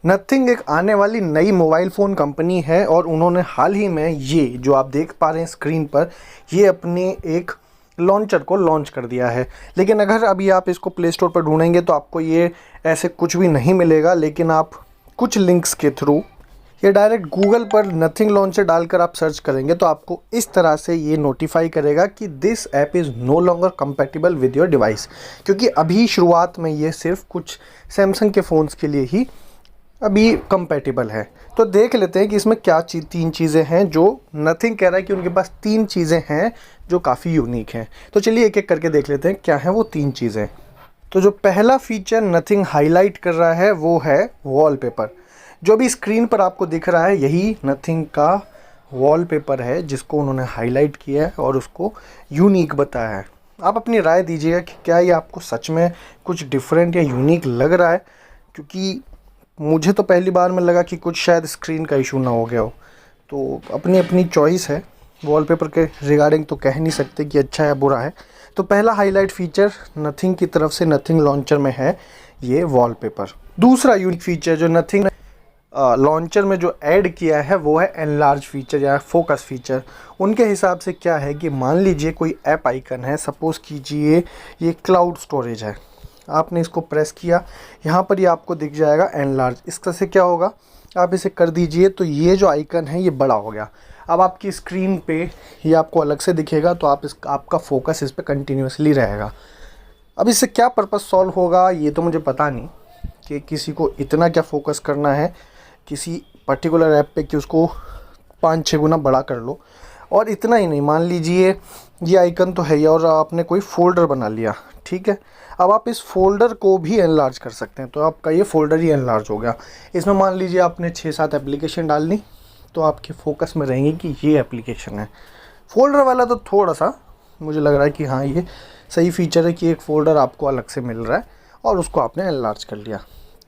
Nothing एक आने वाली नई मोबाइल फ़ोन कंपनी है और उन्होंने हाल ही में ये जो आप देख पा रहे हैं स्क्रीन पर, ये अपने एक लॉन्चर को लॉन्च कर दिया है। लेकिन अगर अभी आप इसको प्ले स्टोर पर ढूंढेंगे तो आपको ये ऐसे कुछ भी नहीं मिलेगा, लेकिन आप कुछ लिंक्स के थ्रू ये डायरेक्ट गूगल पर नथिंग लॉन्चर डालकर आप सर्च करेंगे तो आपको इस तरह से ये नोटिफाई करेगा कि this app is no longer compatible with your device. क्योंकि अभी शुरुआत में ये सिर्फ कुछ सैमसंग के फ़ोन्स के लिए ही अभी कंपैटिबल है। तो देख लेते हैं कि इसमें क्या तीन चीज़ें हैं जो नथिंग कह रहा है कि उनके पास तीन चीज़ें हैं जो काफ़ी यूनिक हैं। तो चलिए एक एक करके देख लेते हैं क्या है वो तीन चीज़ें। तो जो पहला फीचर नथिंग हाईलाइट कर रहा है वो है वॉलपेपर। जो भी स्क्रीन पर आपको दिख रहा है यही नथिंग का वॉलपेपर है जिसको उन्होंने हाईलाइट किया है और उसको यूनिक बताया है। आप अपनी राय दीजिएगा कि क्या ये आपको सच में कुछ डिफरेंट या यूनिक लग रहा है, क्योंकि मुझे तो पहली बार में लगा कि कुछ शायद स्क्रीन का इशू ना हो गया हो। तो अपनी अपनी चॉइस है, वॉलपेपर के रिगार्डिंग तो कह नहीं सकते कि अच्छा है बुरा है। तो पहला हाईलाइट फीचर नथिंग की तरफ से नथिंग लॉन्चर में है ये वॉलपेपर। दूसरा यूनिक फीचर जो नथिंग लॉन्चर में जो ऐड किया है वो है एनलार्ज फीचर या फोकस फीचर। उनके हिसाब से क्या है कि मान लीजिए कोई ऐप आइकन है, सपोज़ कीजिए ये क्लाउड स्टोरेज है, आपने इसको प्रेस किया, यहाँ पर ये आपको दिख जाएगा एनलार्ज। इसका से क्या होगा, आप इसे कर दीजिए तो ये जो आइकन है ये बड़ा हो गया। अब आपकी स्क्रीन पे ये आपको अलग से दिखेगा तो आपका फोकस इस पे कंटिन्यूसली रहेगा। अब इससे क्या पर्पस सॉल्व होगा ये तो मुझे पता नहीं कि किसी को इतना क्या फोकस करना है किसी पर्टिकुलर ऐप पे कि उसको 5-6 गुना बड़ा कर लो। और इतना ही नहीं, मान लीजिए ये आइकन तो है ही और आपने कोई फ़ोल्डर बना लिया, ठीक है। अब आप इस फोल्डर को भी एनलार्ज कर सकते हैं तो आपका ये फ़ोल्डर ही एनलार्ज हो गया। इसमें मान लीजिए आपने 6-7 एप्लीकेशन डालनी तो आपके फोकस में रहेंगे कि ये एप्लीकेशन है। फ़ोल्डर वाला तो थोड़ा सा मुझे लग रहा है कि हाँ ये सही फीचर है कि एक फ़ोल्डर आपको अलग से मिल रहा है और उसको आपने एनलार्ज कर लिया।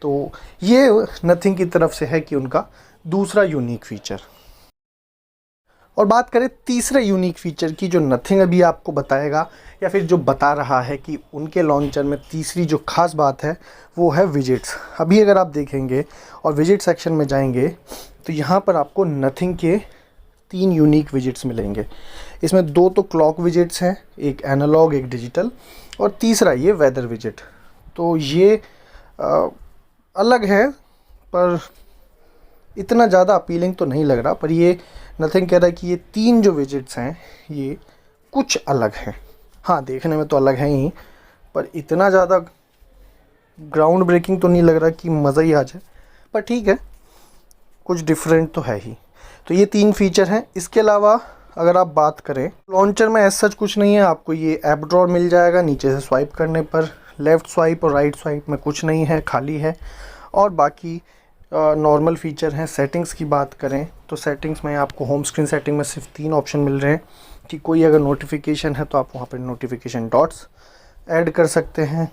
तो ये नथिंग की तरफ से है कि उनका दूसरा यूनिक फीचर। और बात करें तीसरे यूनिक फीचर की जो नथिंग अभी आपको बताएगा या फिर जो बता रहा है कि उनके लॉन्चर में तीसरी जो खास बात है वो है विजेट्स। अभी अगर आप देखेंगे और विजेट सेक्शन में जाएंगे तो यहाँ पर आपको नथिंग के 3 यूनिक विजेट्स मिलेंगे। इसमें 2 तो क्लॉक विजेट्स हैं, एक एनालॉग एक डिजिटल, और तीसरा ये वेदर विजेट। तो ये अलग है पर इतना ज़्यादा अपीलिंग तो नहीं लग रहा, पर ये नथिंग कह रहा है कि ये 3 जो विजेट्स हैं ये कुछ अलग हैं। हाँ देखने में तो अलग हैं ही, पर इतना ज़्यादा ग्राउंड ब्रेकिंग तो नहीं लग रहा कि मज़ा ही आ जाए, पर ठीक है कुछ डिफरेंट तो है ही। तो ये 3 फीचर हैं। इसके अलावा अगर आप बात करें लॉन्चर में ऐसा सच कुछ नहीं है। आपको ये ऐप ड्रॉअर मिल जाएगा, नीचे से स्वाइप करने पर लेफ़्ट स्वाइप और राइट स्वाइप में कुछ नहीं है, खाली है। और बाकी नॉर्मल फीचर हैं। सेटिंग्स की बात करें तो सेटिंग्स में आपको होम स्क्रीन सेटिंग में सिर्फ 3 ऑप्शन मिल रहे हैं कि कोई अगर नोटिफिकेशन है तो आप वहाँ पर नोटिफिकेशन डॉट्स ऐड कर सकते हैं,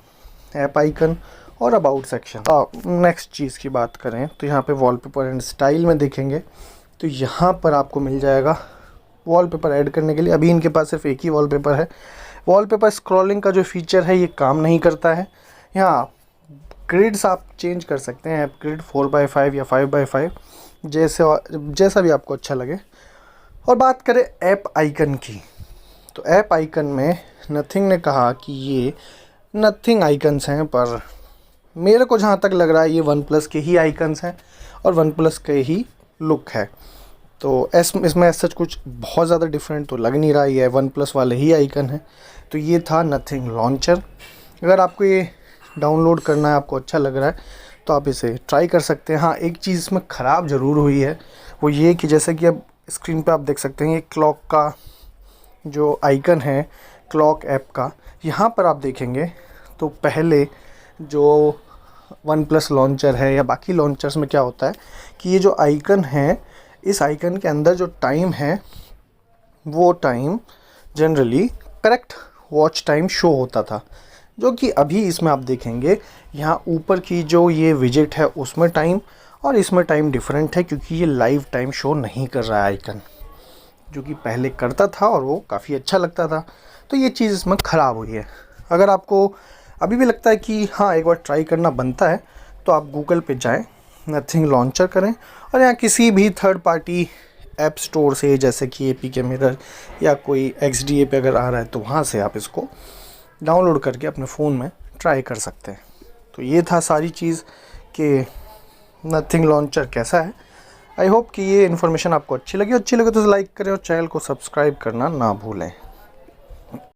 ऐप आइकन और अबाउट सेक्शन। नेक्स्ट चीज़ की बात करें तो यहाँ पे वॉलपेपर एंड स्टाइल में देखेंगे तो यहाँ पर आपको मिल जाएगा वॉलपेपर ऐड करने के लिए। अभी इनके पास सिर्फ एक ही वॉलपेपर है। वॉलपेपर स्क्रॉलिंग का जो फीचर है ये काम नहीं करता है। यहाँ ग्रिड्स आप चेंज कर सकते हैं, ऐप ग्रिड 4x5 या 5x5 जैसा भी आपको अच्छा लगे। और बात करें ऐप आइकन की तो ऐप आइकन में नथिंग ने कहा कि ये नथिंग आइकन्स हैं, पर मेरे को जहाँ तक लग रहा है ये वन प्लस के ही आइकन्स हैं और वन प्लस के ही लुक है। तो इसमें सच कुछ बहुत ज़्यादा डिफरेंट तो लग नहीं रहा, ये वन प्लस वाले ही आइकन है। तो ये था नथिंग लॉन्चर। अगर आपको ये डाउनलोड करना है, आपको अच्छा लग रहा है तो आप इसे ट्राई कर सकते हैं। हाँ एक चीज़ इसमें ख़राब ज़रूर हुई है वो ये कि जैसे कि अब स्क्रीन पे आप देख सकते हैं ये क्लॉक का जो आइकन है क्लॉक ऐप का, यहाँ पर आप देखेंगे तो पहले जो वन प्लस लॉन्चर है या बाकी लॉन्चर्स में क्या होता है कि ये जो आइकन है इस आइकन के अंदर जो टाइम है वो time generally correct watch time show होता था, जो कि अभी इसमें आप देखेंगे यहाँ ऊपर की जो ये विजेट है उसमें टाइम और इसमें टाइम डिफरेंट है, क्योंकि ये लाइव टाइम शो नहीं कर रहा है आइकन, जो कि पहले करता था और वो काफ़ी अच्छा लगता था। तो ये चीज़ इसमें ख़राब हुई है। अगर आपको अभी भी लगता है कि हाँ एक बार ट्राई करना बनता है तो आप गूगल पे जाएं, नथिंग लॉन्चर करें और यहाँ किसी भी थर्ड पार्टी ऐप स्टोर से, जैसे कि APK मिरर या कोई XDA पे अगर आ रहा है तो वहाँ से आप इसको डाउनलोड करके अपने फ़ोन में ट्राई कर सकते हैं। तो ये था सारी चीज़ कि नथिंग लॉन्चर कैसा है। आई होप कि ये इन्फॉर्मेशन आपको अच्छी लगी तो लाइक करें और चैनल को सब्सक्राइब करना ना भूलें।